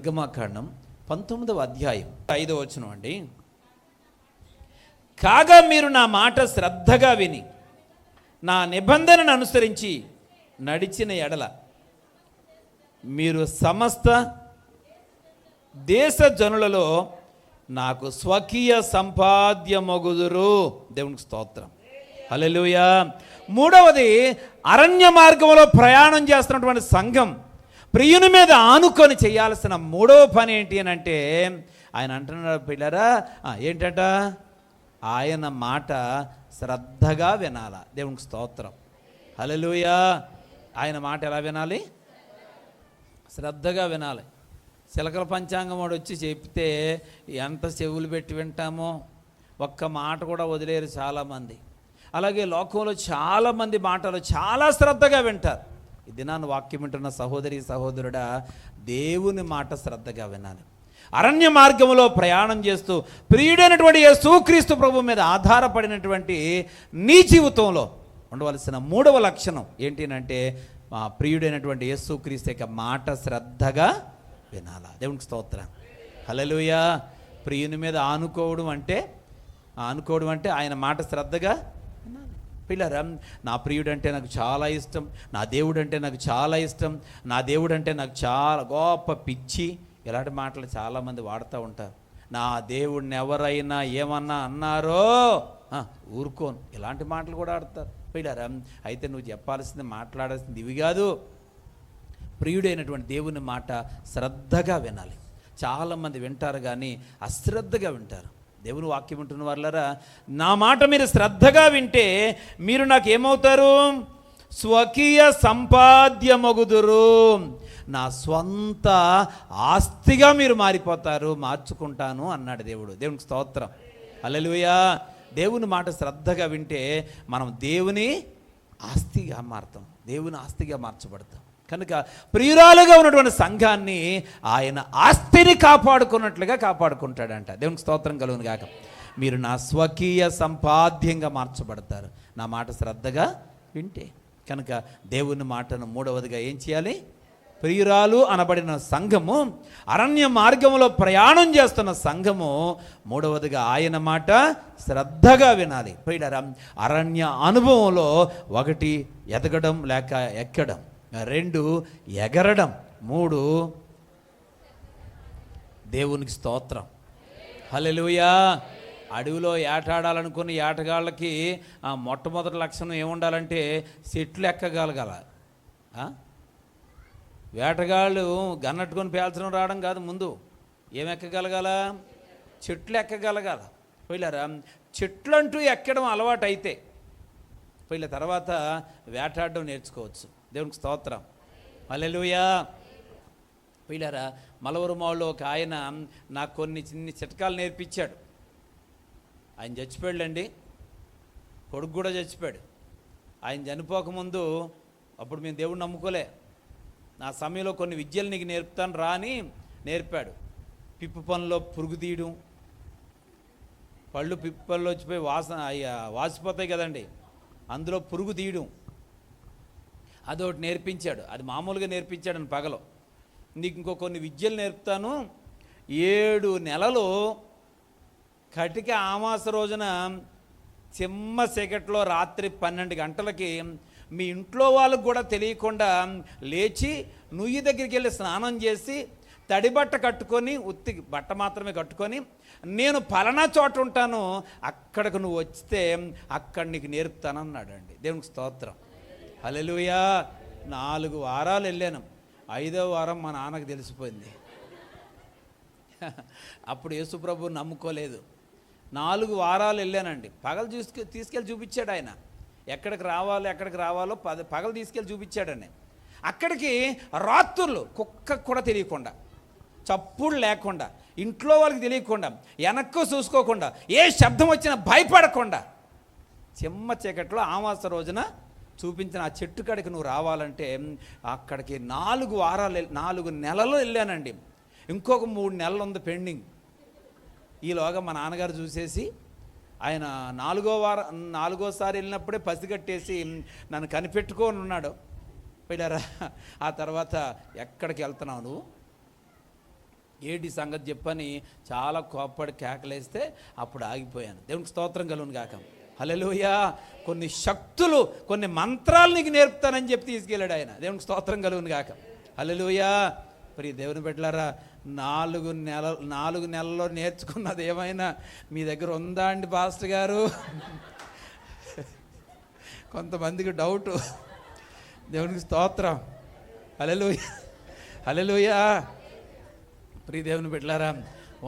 నిర్గమాకాండం 19వ అధ్యాయం 5వ వచనం అండి. కాగా మీరు నా మాట శ్రద్ధగా విని నా నిబంధనను అనుసరించి నడిచిన ఎడల మీరు సమస్త దేశ జనులలో నాకు స్వకీయ సంపాద్యమగుదురు. దేవునికి స్తోత్రం, హల్లెలూయా. మూడవది, అరణ్య మార్గంలో ప్రయాణం చేస్తున్నటువంటి సంఘం ప్రియుని మీద ఆనుకొని చేయాల్సిన మూడవ పని ఏంటి అని అంటే, ఆయన అంటున్నాడు, పిల్లరా ఏంటంట, ఆయన మాట శ్రద్ధగా వినాల. దేవునికి స్తోత్రం, హల్లెలూయా. ఆయన మాట ఎలా వినాలి? శ్రద్ధగా వినాలి. చిలకల పంచాంగం వాడు వచ్చి చెప్తే ఎంత చెవులు పెట్టి వింటామో, ఒక్క మాట కూడా వదిలేరు చాలామంది. అలాగే లోకంలో చాలామంది మాటలు చాలా శ్రద్ధగా వింటారు. ఈ దినాన్ని వాక్యం వింటున్న సహోదరి సహోదరుడా, దేవుని మాట శ్రద్ధగా వినాలి. అరణ్య మార్గంలో ప్రయాణం చేస్తూ ప్రియుడైనటువంటి యేసుక్రీస్తు ప్రభు మీద ఆధారపడినటువంటి నీ జీవితంలో ఉండవలసిన మూడవ లక్షణం ఏంటి అంటే, ప్రియుడైనటువంటి యేసుక్రీస్తు యొక్క మాట శ్రద్ధగా వినాలా. దేవునికి స్తోత్రం, హల్లెలూయా. ప్రియుని మీద ఆనుకోవడం అంటే ఆయన మాట శ్రద్ధగా వినాలి. పిల్లరా, నా ప్రియుడు అంటే నాకు చాలా ఇష్టం, నా దేవుడు అంటే నాకు చాలా ఇష్టం, నా దేవుడు అంటే నాకు చాలా గొప్ప పిచ్చి, ఇలాంటి మాటలు చాలామంది వాడుతూ ఉంటారు. నా దేవుడిని ఎవరైనా ఏమన్నా అన్నారో ఊరుకోను, ఇలాంటి మాటలు కూడా ఆడతారు. పిల్లరా, అయితే నువ్వు చెప్పాల్సింది, మాట్లాడాల్సింది ఇవి కాదు. ప్రియుడైనటువంటి దేవుని మాట శ్రద్ధగా వినాలి. చాలామంది వింటారు కానీ అశ్రద్ధగా వింటారు. దేవుని వాక్యం వింటున్న వాళ్ళరా, నా మాట మీరు శ్రద్ధగా వింటే మీరు నాకు ఏమవుతారు? స్వకీయ సంపాద్యమగుదురు. నా స్వంత ఆస్తిగా మీరు మారిపోతారు, మార్చుకుంటాను అన్నాడు దేవుడు. దేవునికి స్తోత్రం, హల్లెలూయా. దేవుని మాట శ్రద్ధగా వింటే మనం దేవుని ఆస్తిగా మారుతాం, దేవుని ఆస్తిగా మార్చబడతాం. కనుక ప్రియురాలుగా ఉన్నటువంటి సంఘాన్ని ఆయన ఆస్తిని కాపాడుకున్నట్లుగా కాపాడుకుంటాడంట. దేవునికి స్తోత్రం కలుగును గాక. మీరు నా స్వకీయ సంపాద్యంగా మార్చబడతారు నా మాట శ్రద్ధగా వింటే. కనుక దేవుని మాటను మూడవదిగా ఏం చేయాలి? ప్రియురాలు అనబడిన సంఘము, అరణ్య మార్గంలో ప్రయాణం చేస్తున్న సంఘము మూడవదిగా ఆయన మాట శ్రద్ధగా వినాలి. ప్రియులారా, అరణ్య అనుభవంలో 1 ఎదగడం లేక ఎక్కడం, 2 ఎగరడం, 3 దేవునికి స్తోత్రం, హల్లెలూయా. అడవిలో ఏటాడాలనుకుని ఏటగాళ్ళకి మొట్టమొదటి లక్షణం ఏముండాలంటే చెట్లు ఎక్కగలగాల. వేటగాళ్ళు గన్నట్టుకొని పేల్చడం రావడం కాదు, ముందు ఏం ఎక్కగలగాల? చెట్లు ఎక్కగలగాల. పోయిలారా, చెట్లంటూ ఎక్కడం అలవాటు అయితే పోయిన తర్వాత వేటాడడం నేర్చుకోవచ్చు. దేవునికి స్తోత్రం, హల్లెలూయా. పోయిలారా, మలవరమావులో ఒక ఆయన నాకు కొన్ని చిన్ని చిట్కాలు నేర్పించాడు. ఆయన చచ్చిపోయాడండి, కొడుకు కూడా చచ్చిపోయాడు. ఆయన చనిపోకముందు అప్పుడు మేము దేవుడిని నమ్ముకోలే. నా సమయంలో కొన్ని విద్యలు నీకు నేర్పుతాను రా అని నేర్పాడు. పిప్పు పనులో పురుగు తీయడం, పళ్ళు పిప్పు పనులు వచ్చిపోయి వాసిపోతాయి కదండి, అందులో పురుగు తీయడం, అదొకటి నేర్పించాడు. అది మామూలుగా నేర్పించాడని పగలో. నీకు ఇంకో కొన్ని విద్యలు నేర్పుతాను, 7 నెలలు కటిక అమావాస రోజున చిమ్మ చీకట్లో రాత్రి 12 గంటలకి మీ ఇంట్లో వాళ్ళకు కూడా తెలియకుండా లేచి నుయ్యి దగ్గరికి వెళ్ళి స్నానం చేసి తడిబట్ట కట్టుకొని, ఉత్తి బట్ట మాత్రమే కట్టుకొని, నేను పలానా చోట ఉంటాను, అక్కడికి నువ్వు వస్తే అక్కడ నీకు నేర్పుతానన్నాడు అండి. దేవునికి స్తోత్రం, హల్లెలూయా. 4 వారాలు వెళ్ళాను. 5వ వారం మా నాన్నకు తెలిసిపోయింది. అప్పుడు యేసుప్రభు నమ్ముకోలేదు. 4 వారాలు వెళ్ళానండి. పగలు తీసుకెళ్ళి చూపించాడు ఆయన, ఎక్కడికి రావాలో పగలు తీసుకెళ్ళి చూపించాడని. అక్కడికి రాత్రులు కుక్కకు కూడా తెలియకుండా, చప్పుడు లేకుండా, ఇంట్లో వాళ్ళకి తెలియకుండా, వెనక్కు చూసుకోకుండా, ఏ శబ్దం వచ్చినా భయపడకుండా, చిమ్మ చీకట్లో అమావాస రోజున చూపించిన ఆ చెట్టు కాడికి నువ్వు రావాలంటే అక్కడికి 4 నెలలు వెళ్ళానండి. ఇంకొక 3 నెలలు ఉంది పెండింగ్. ఈలోగా మా నాన్నగారు చూసేసి ఆయన 4వసారి వెళ్ళినప్పుడే పసిగట్టేసి నన్ను కనిపెట్టుకొని ఉన్నాడు. పోయారా, ఆ తర్వాత ఎక్కడికి వెళ్తున్నావు నువ్వు? ఏడి సంగతి చెప్పని చాలా కోప్పడి కేకలేస్తే అప్పుడు ఆగిపోయాను. దేవునికి స్తోత్రం కలుగును గాక. హల్లెలూయా. కొన్ని శక్తులు, కొన్ని మంత్రాలు నీకు నేర్పుతానని చెప్పి తీసుకెళ్ళాడు ఆయన. దేవునికి స్తోత్రం కలుగును గాక. హల్లెలూయా. ప్రియ దేవుని బిడ్డలారా, 4 నెలల్లో నేర్చుకున్నది ఏమైనా మీ దగ్గర ఉందా అండి పాస్టర్ గారు? కొంతమందికి డౌటు. దేవునికి స్తోత్రం. హల్లెలూయా. హల్లెలూయా. ప్రియ దేవుని బిడ్డలారా,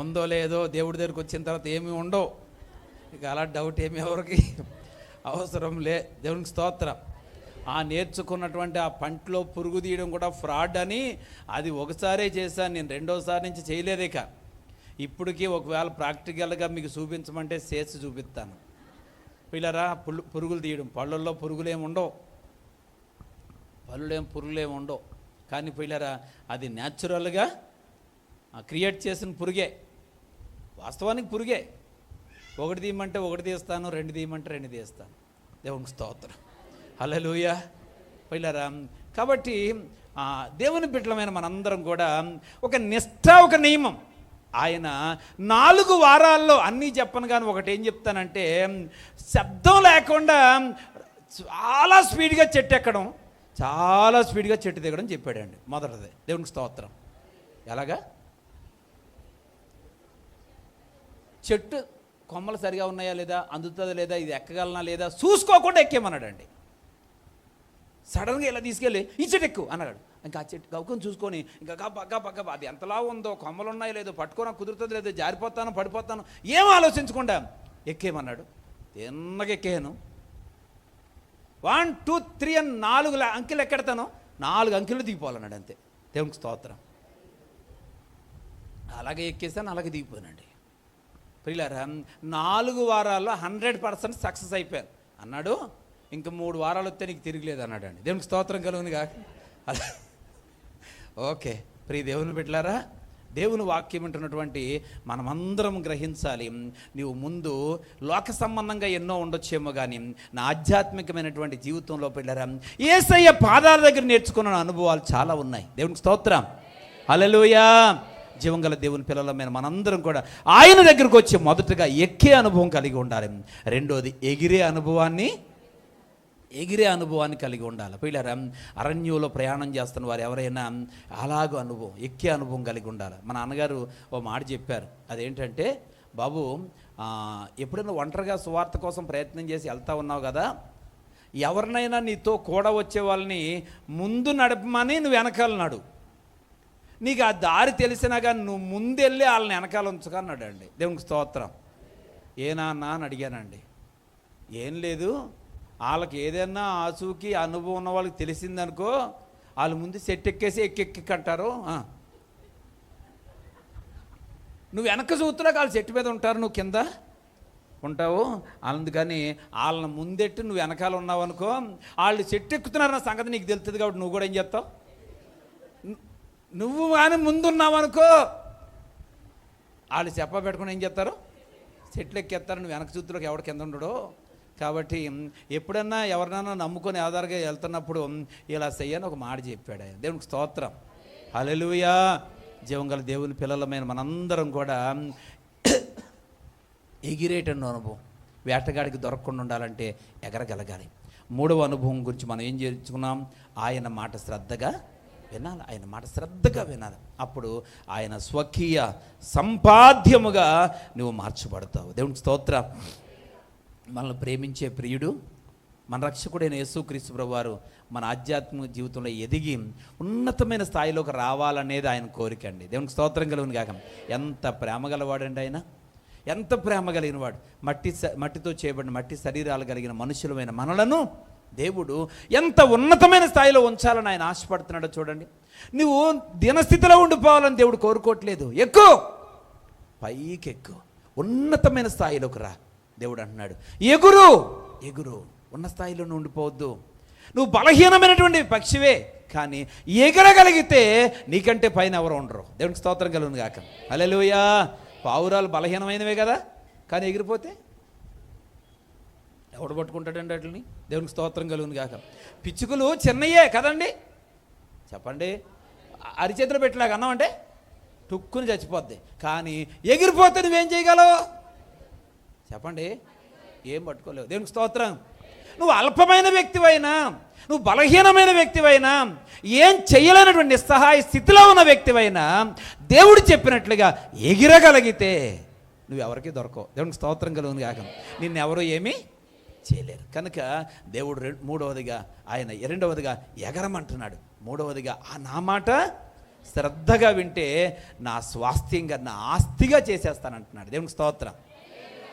ఉందో లేదో దేవుడి దగ్గరికి వచ్చిన తర్వాత ఏమీ ఉండవు. ఇక అలా డౌట్ ఏమి ఎవరికి అవసరం లే. దేవునికి స్తోత్రం. ఆ నేర్చుకున్నటువంటి ఆ పంటలో పురుగు తీయడం కూడా ఫ్రాడ్ అని, అది ఒకసారే చేశాను నేను, రెండోసారి నుంచి చేయలేదు. ఇక ఇప్పటికీ ఒకవేళ ప్రాక్టికల్గా మీకు చూపించమంటే చేసి చూపిస్తాను. పిల్లరా, పురుగులు తీయడం, పళ్ళల్లో పురుగులేమి ఉండవు, పురుగులేమి ఉండవు. కానీ పిల్లరా, అది న్యాచురల్గా క్రియేట్ చేసిన పురుగే, వాస్తవానికి పురుగే. ఒకటి తీయమంటే ఒకటి తీస్తాను, 2 తీయమంటే 2 తీస్తాను. దేవునికి స్తోత్రం. హల్లెలూయా. పిల్లరా, కాబట్టి దేవుని బిడ్డలమైన మనందరం కూడా ఒక నిష్ఠ, ఒక నియమం. ఆయన 4 వారాల్లో అన్నీ చెప్పను, కానీ ఒకటి ఏం చెప్తానంటే, శబ్దం లేకుండా చాలా స్పీడ్గా చెట్టు ఎక్కడం, చాలా స్పీడ్గా చెట్టు దిగడం చెప్పాడండి. మొదటిది. దేవునికి స్తోత్రం. ఎలాగా? చెట్టు కొమ్మలు సరిగా ఉన్నాయా లేదా, అందుతుందా లేదా, ఇది ఎక్కగలనా లేదా చూసుకోకుండా ఎక్కేమన్నాడండి. సడన్గా ఇలా తీసుకెళ్ళి ఈ చెట్టు ఎక్కువ అన్నాడు. ఇంకా ఆ చెట్టు గౌకం చూసుకొని ఇంకా గబ్బ అది ఎంతలా ఉందో, కొమ్మలు ఉన్నాయో లేదో, పట్టుకోనా కుదురుతుంది లేదో, జారిపోతాను పడిపోతాను ఏం ఆలోచించకుండా ఎక్కేమన్నాడు. తిన్నగా ఎక్కాను. 1 2 3 అని 4 అంకెలు ఎక్కెడతాను, 4 అంకెలు దిగిపోవాలన్నాడు అంతే. దేవునికి స్తోత్రం. అలాగే ఎక్కేసాను, అలాగే దిగిపోయానండి. ప్రియులారా, 4 వారాల్లో 100% సక్సెస్ అయిపోయాను అన్నాడు. ఇంకా 3 వారాలు వస్తే నీకు తిరగలేదు అన్నాడండి. దేవునికి స్తోత్రం కలుగును కాక. ఓకే ప్రియ దేవుని బిడ్డలారా, దేవుని వాక్యం వింటున్నటువంటి మనమందరం గ్రహించాలి. నీవు ముందు లోక సంబంధంగా ఎన్నో ఉండొచ్చేమో, కానీ నా ఆధ్యాత్మికమైనటువంటి జీవితంలో పిల్లరా, యేసయ్య పాదాల దగ్గర నేర్చుకున్న అనుభవాలు చాలా ఉన్నాయి. దేవునికి స్తోత్రం. హల్లెలూయా. జీవంగల దేవుని పిల్లలమైన మనందరం కూడా ఆయన దగ్గరకు వచ్చి మొదటగా ఎక్కే అనుభవం కలిగి ఉండాలి. రెండోది ఎగిరే అనుభవాన్ని కలిగి ఉండాలి. పిల్లరా, అరణ్యంలో ప్రయాణం చేస్తున్న వారు ఎవరైనా అలాగ అనుభవం, ఎక్కే అనుభవం కలిగి ఉండాలి. మా నాన్నగారు ఓ మాట చెప్పారు. అదేంటంటే, బాబు ఎప్పుడైనా ఒంటరిగా సువార్త కోసం ప్రయత్నం చేసి వెళ్తా ఉన్నావు కదా, ఎవరినైనా నీతో కూడా వచ్చే వాళ్ళని ముందు నడపమని నువ్వు వెనకాల నడు. నీకు ఆ దారి తెలిసినా కానీ నువ్వు ముందెళ్ళి వాళ్ళని వెనకాల ఉంచుగా అన్నాడు అండి. దేవునికి స్తోత్రం. ఏనాన్న అని అడిగానండి. ఏం లేదు, వాళ్ళకి ఏదైనా ఆచూకి అనుభవం ఉన్న వాళ్ళకి తెలిసిందనుకో, వాళ్ళు ముందు సెట్ ఎక్కేసి ఎక్కెక్కంటారు. నువ్వు వెనక చూస్తున్నా వాళ్ళు చెట్టు మీద ఉంటారు, నువ్వు కింద ఉంటావు. అందుకని వాళ్ళని ముందెట్టి నువ్వు వెనకాల ఉన్నావు అనుకో, వాళ్ళు చెట్టు ఎక్కుతున్నారన్న సంగతి నీకు తెలుస్తుంది. కాబట్టి నువ్వు కూడా ఏం చేస్తావు, నువ్వు కానీ ముందున్నావు అనుకో, వాళ్ళు చెప్ప పెట్టుకుని ఏం చేస్తారు, చెట్లు ఎక్కేస్తారు. నువ్వు వెనక చూతులోకి ఎవడు కింద ఉండడు. కాబట్టి ఎప్పుడన్నా ఎవరినైనా నమ్ముకొని ఆధారంగా వెళ్తున్నప్పుడు ఇలా చెయ్యని ఒక మాట చెప్పాడు ఆయన. దేవునికి స్తోత్రం. హల్లెలూయా. జీవంగల దేవుని పిల్లలమైన మనందరం కూడా ఎగిరేటన్న అనుభవం, వేటగాడికి దొరకకుండా ఉండాలంటే ఎగరగలగాలి. 3వ అనుభవం గురించి మనం ఏం చేర్చుకున్నాం, ఆయన మాట శ్రద్ధగా వినాలి. ఆయన మాట శ్రద్ధగా వినాలి. అప్పుడు ఆయన స్వకీయ సంపాద్యముగా నువ్వు మార్చబడతావు. దేవునికి స్తోత్రం. మనల్ని ప్రేమించే ప్రియుడు, మన రక్షకుడైన యేసుక్రీస్తు ప్రభువారు మన ఆధ్యాత్మిక జీవితంలో ఎదిగి ఉన్నతమైన స్థాయిలోకి రావాలనేది ఆయన కోరిక అండి. దేవునికి స్తోత్రం కలుగును గాక. ఎంత ప్రేమ గలవాడండి ఆయన, ఎంత ప్రేమ కలిగిన వాడు. మట్టితో చేయబడిన మట్టి శరీరాలు కలిగిన మనుషులమైన మనలను దేవుడు ఎంత ఉన్నతమైన స్థాయిలో ఉంచాలని ఆయన ఆశపడుతున్నాడో చూడండి. నువ్వు దినస్థితిలో ఉండిపోవాలని దేవుడు కోరుకోవట్లేదు. ఎక్కువ పైకి ఎక్కువ ఉన్నతమైన స్థాయిలోకి రా దేవుడు అంటున్నాడు. ఎగురు ఉన్న స్థాయిలో ఉండిపోవద్దు. నువ్వు బలహీనమైనటువంటి పక్షివే, కానీ ఎగరగలిగితే నీకంటే పైన ఎవరు ఉండరు. దేవునికి స్తోత్రం కలుగును గాక. హల్లెలూయా. పావురాలు బలహీనమైనవే కదా, కానీ ఎగిరిపోతే ఎవడు పట్టుకుంటాడండి వాటిని. దేవునికి స్తోత్రం కలుగును గాక. పిచ్చుకలు చిన్నయే కదండి, చెప్పండి. అరిచేతులు పెట్టలాగా అన్నామంటే టుక్కుని చచ్చిపోద్ది. కానీ ఎగిరిపోతే నువ్వేం చేయగలవు చెప్పండి? ఏం పట్టుకోలేవు. దేవునికి స్తోత్రం. నువ్వు అల్పమైన వ్యక్తివైనా, నువ్వు బలహీనమైన వ్యక్తివైనా, ఏం చెయ్యలేనటువంటి నిస్సహాయ స్థితిలో ఉన్న వ్యక్తివైనా దేవుడు చెప్పినట్లుగా ఎగిరగలిగితే నువ్వెవరికి దొరకవు. దేవునికి స్తోత్రం కలుగును గాక. నిన్నెవరూ ఏమీ చేయలేరు. కనుక దేవుడు రెండవదిగా ఎగరమంటున్నాడు. మూడవదిగా నా మాట శ్రద్ధగా వింటే నా స్వాస్థ్యంగా, నా ఆస్తిగా చేసేస్తానంటున్నాడు. దేవునికి స్తోత్రం.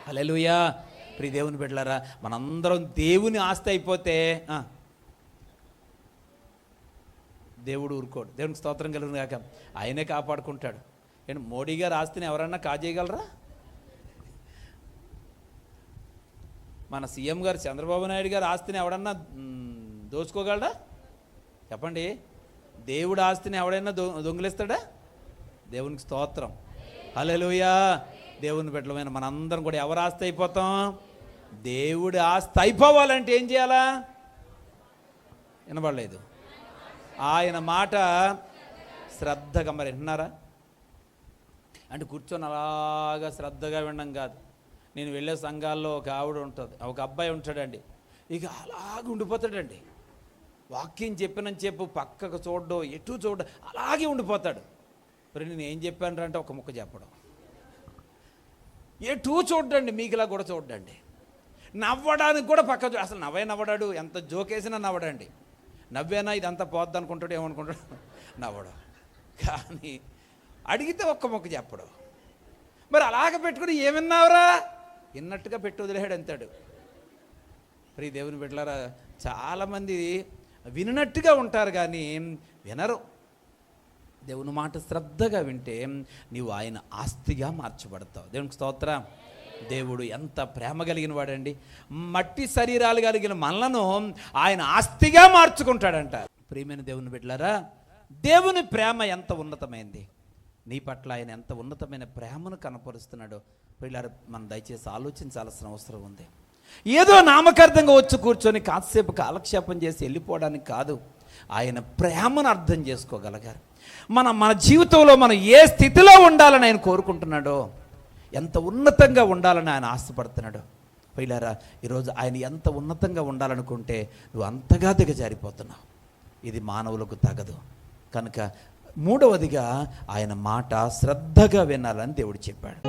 హల్లెలూయా. ప్రియ దేవుని బిడ్డలారా, మనందరం దేవుని ఆస్తి అయిపోతే దేవుడు ఊరుకోడు. దేవునికి స్తోత్రం కలుగును గాక. ఆయనే కాపాడుకుంటాడు. ఏంటి మోడీ గారు ఆస్తిని ఎవరన్నా కాజేయగలరా? మన సీఎం గారు చంద్రబాబు నాయుడు గారు ఆస్తిని ఎవడన్నా దోచుకోగలడా చెప్పండి? దేవుడు ఆస్తిని ఎవడైనా దొంగిలిస్తాడా? దేవునికి స్తోత్రం. హల్లెలూయా. దేవుని బిడ్డలమైన మనందరం కూడా ఎవరు ఆస్తి అయిపోతాం? దేవుడి ఆస్తి అయిపోవాలంటే ఏం చేయాలా? వినబడలేదు. ఆయన మాట శ్రద్ధగా, మరి వింటున్నారా? అంటే కూర్చొని అలాగా శ్రద్ధగా వినడం కాదు. నేను వెళ్ళే సంఘాల్లో ఒక ఆవిడ ఉంటుంది, ఒక అబ్బాయి ఉంటాడండి, ఇక అలాగే ఉండిపోతాడండి. వాక్యం చెప్పు పక్కకు చూడడం, ఎటు చూడడం, అలాగే ఉండిపోతాడు. మరి నేను ఏం చెప్పాను అంటే ఒక ముక్క చెప్పడం, ఎటు చూడండి, మీకులా కూడా చూడండి. నవ్వడానికి కూడా పక్క అసలు నవ్వడాడు, ఎంత జోకేసినా నవ్వడండి. నవ్వేనా ఇదంతా పోద్ది అనుకుంటాడు, ఏమనుకుంటాడు, నవ్వడం. కానీ అడిగితే ఒక్క మొక్క చెప్పడం. మరి అలాగ పెట్టుకుని ఏమన్నావురా విన్నట్టుగా పెట్టి వదిలేడు అంతాడు. ప్రియ దేవుని బిడ్డలారా, చాలామంది వినట్టుగా ఉంటారు కానీ వినరు. దేవుని మాట శ్రద్ధగా వింటే నీవు ఆయన ఆస్తిగా మార్చబడతావు. దేవునికి స్తోత్రం. దేవుడు ఎంత ప్రేమ కలిగిన వాడండి. మట్టి శరీరాలు కలిగిన మనలను ఆయన ఆస్తిగా మార్చుకుంటాడంట. ప్రియమైన దేవుని బిడ్డలారా, దేవుని ప్రేమ ఎంత ఉన్నతమైంది. నీ పట్ల ఆయన ఎంత ఉన్నతమైన ప్రేమను కనపరుస్తున్నాడో పిల్లలు మనం దయచేసి ఆలోచించాల్సిన అవసరం ఉంది. ఏదో నామకార్థంగా వచ్చి కూర్చొని కాసేపు కాలక్షేపం చేసి వెళ్ళిపోవడానికి కాదు, ఆయన ప్రేమను అర్థం చేసుకోగలగారు. మన జీవితంలో మనం ఏ స్థితిలో ఉండాలని ఆయన కోరుకుంటున్నాడో, ఎంత ఉన్నతంగా ఉండాలని ఆయన ఆశపడుతున్నాడో. పిల్లరా, ఈరోజు ఆయన ఎంత ఉన్నతంగా ఉండాలనుకుంటే నువ్వు అంతగా దిగజారిపోతున్నావు. ఇది మానవులకు తగదు. కనుక మూడవదిగా ఆయన మాట శ్రద్ధగా వినాలని దేవుడు చెప్పాడు.